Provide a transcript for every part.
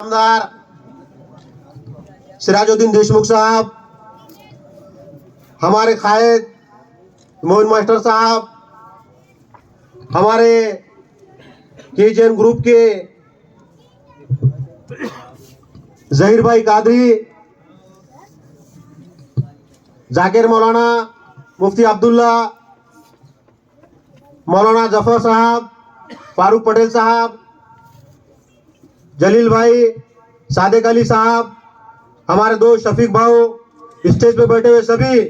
आमदार सिराजुद्दीन देशमुख साहब, हमारे कायद मोइन मास्टर साहब, हमारे केजीएन ग्रुप के जहीर भाई कादरी, जाकिर मौलाना, मुफ्ती अब्दुल्ला, मौलाना जफर साहब, फारूक पटेल साहब, जलील भाई, सादिक अली साहब, हमारे दोस्त शफीक भाऊ, स्टेज पे बैठे हुए सभी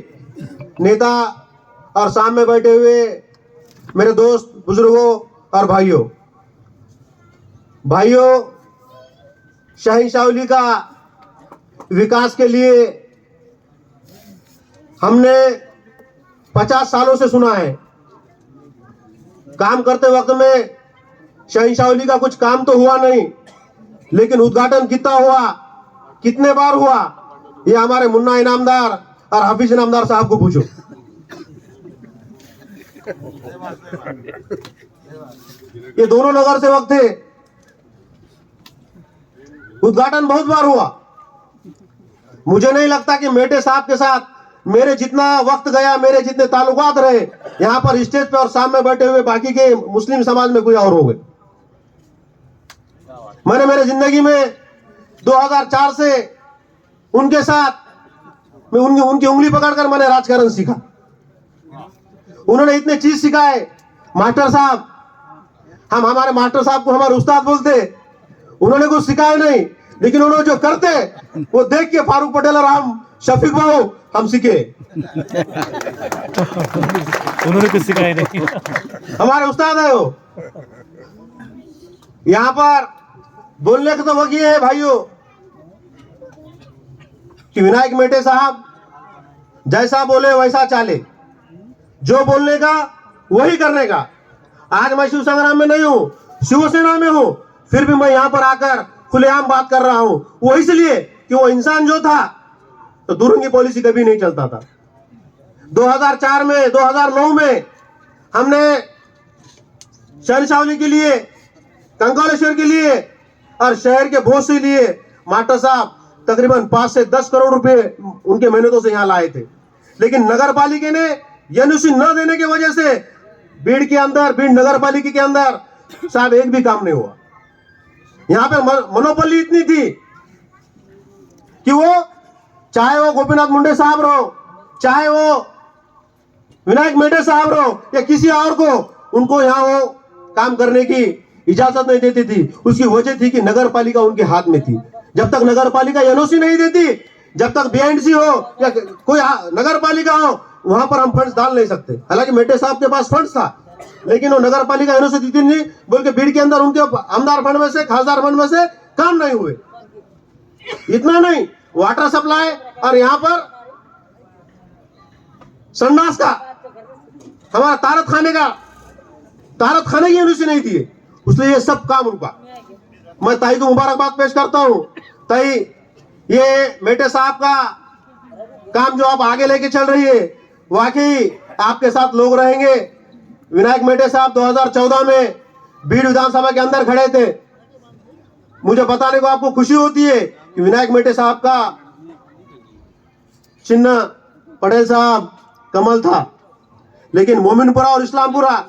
नेता और सामने बैठे हुए मेरे दोस्त बुजुर्गों और भाइयों, शहंशाह का विकास के लिए हमने 50 सालों से सुना है। काम करते वक्त में शहंशाह का कुछ काम तो हुआ नहीं, लेकिन उद्घाटन कितना हुआ, कितने बार हुआ, ये हमारे मुन्ना इनामदार और हाफिज इनामदार साहब को पूछो। ये दोनों नगर सेवक थे, उद्घाटन बहुत बार हुआ। मुझे नहीं लगता कि मेटे साहब के साथ मेरे जितना वक्त गया, मेरे जितने ताल्लुकात रहे, यहां पर स्टेज पे और सामने बैठे हुए बाकी के मुस्लिम समाज में कोई और हो गए। मैंने मेरे जिंदगी में 2004 से उनके साथ उनकी उंगली पकड़कर मैंने राजकारण सीखा। उन्होंने इतने चीज सिखाए। मास्टर साहब, हम हमारे मास्टर साहब को हमारे उस्ताद बोलते, उन्होंने कुछ सिखाया नहीं, लेकिन उन्होंने जो करते वो देख के फारूक पटेल और हम शफीक भाऊ हम सीखे। उन्होंने कुछ सिखाया नहीं, हमारे उस्ताद है वो। यहां पर बोलने का तो वक्त ये है भाइयों कि विनायक मेटे साहब जैसा बोले वैसा चाले, जो बोलने का वही करने का। आज मैं शिव संग्राम में नहीं हूं, शिवसेना में हूं, फिर भी मैं यहां पर आकर खुलेआम बात कर रहा हूं। वो इसलिए कि वो इंसान जो था तो दुरंगी पॉलिसी कभी नहीं चलता था। 2004 में, 2009 में हमने शहंशाह के लिए, कंकालेश्वर के लिए और शहर के बहुत से लिए मास्टर साहब तकरीबन 5 से 10 करोड़ रुपए उनके मेहनतों से यहां लाए थे। लेकिन नगर पालिका ने एनओसी न देने की वजह से बीड़ के अंदर, बीड़ नगर पालिका के अंदर साहब एक भी काम नहीं हुआ। यहां पे मोनोपोली इतनी थी कि वो चाहे वो गोपीनाथ मुंडे साहब रहो, चाहे वो विनायक मेटे साहब रहो या किसी और को, उनको यहां वो काम करने की इजाजत नहीं देती थी। उसकी वजह थी कि नगर पालिका उनके हाथ में थी। जब तक नगर पालिका एनओसी नहीं देती, जब तक बीएनडीसी हो या कोई नगर पालिका हो, वहां पर हम फंड्स डाल नहीं सकते। हालांकि मेटे साहब के पास फंड्स था, लेकिन वो नगर पालिका एनओसी देती नहीं बोल के भीड़ के अंदर उनके आमदार फंड में से, खासदार फंड में से काम नहीं हुए। इतना नहीं, वाटर सप्लाई और यहां पर संडास का, हमारा तारत खाने की एनओसी नहीं थी, इसलिए ये सब काम रुका। मैं ताई को मुबारकबाद पेश करता हूं। ताई, ये मेटे साहब का काम जो आप आगे लेके चल रही है, वाकई आपके साथ लोग रहेंगे। विनायक मेटे साहब 2014 में बीड़ विधानसभा के अंदर खड़े थे। मुझे बताने को आपको खुशी होती है कि विनायक मेटे साहब का चिन्ह पटेल साहब कमल था, लेकिन मोमिनपुरा और इस्लामपुरा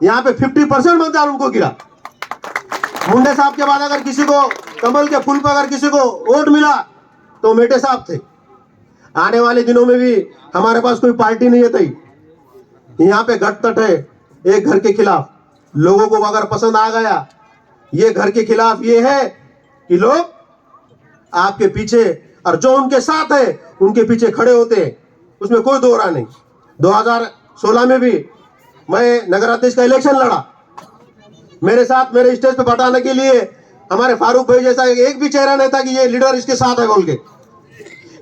यहां पे 50% मतदान उनको गिरा। मुंडे साहब के बाद अगर किसी को कमल के फूल पर अगर किसी को वोट मिला तो मेटे साहब थे। आने वाले दिनों में भी हमारे पास कोई पार्टी नहीं है तई, यहाँ पे घटतट है एक घर के खिलाफ। लोगों को अगर पसंद आ गया, ये घर के खिलाफ ये है कि लोग आपके पीछे और जो उनके साथ है उनके पीछे खड़े होते हैं, उसमें कोई दो राय नहीं। 2016 में भी मैं नगर अध्यक्ष का इलेक्शन लड़ा। मेरे साथ मेरे स्टेज पे बैठाने के लिए हमारे फारूक भाई जैसा एक भी चेहरा नहीं था कि ये लीडर इसके साथ है बोल के।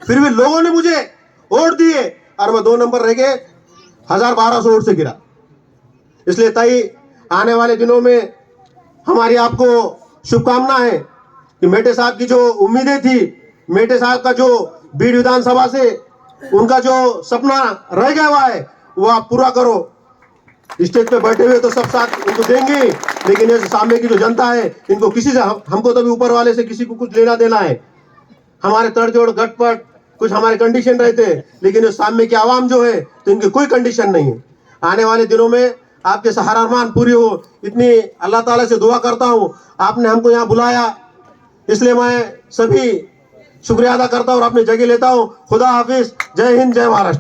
फिर भी लोगों ने मुझे वोट दिए और मैं 2 नंबर रह के 1200 वोट से गिरा। इसलिए ताई, आने वाले दिनों में हमारी आपको शुभकामना है कि मेटे साहब की जो उम्मीदें थी, मेटे साहब का जो बीड़ विधानसभा से उनका जो सपना रह गया हुआ है, वो आप पूरा करो। स्टेज पे बैठे हुए तो सब साथ इनको देंगे, लेकिन ये सामने की जो जनता है इनको किसी से, हमको तो भी ऊपर वाले से किसी को कुछ लेना देना है। हमारे तड़जोड़ गटपट कुछ हमारे कंडीशन रहते हैं, लेकिन ये सामने की आवाम जो है तो इनकी कोई कंडीशन नहीं है। आने वाले दिनों में आपके हर अरमान पूरी हो, इतनी अल्लाह ताला से दुआ करता हूँ। आपने हमको यहाँ बुलाया, इसलिए मैं सभी शुक्रिया अदा करता हूँ और अपनी जगह लेता हूँ। खुदा हाफिज, जय हिंद, जय महाराष्ट्र।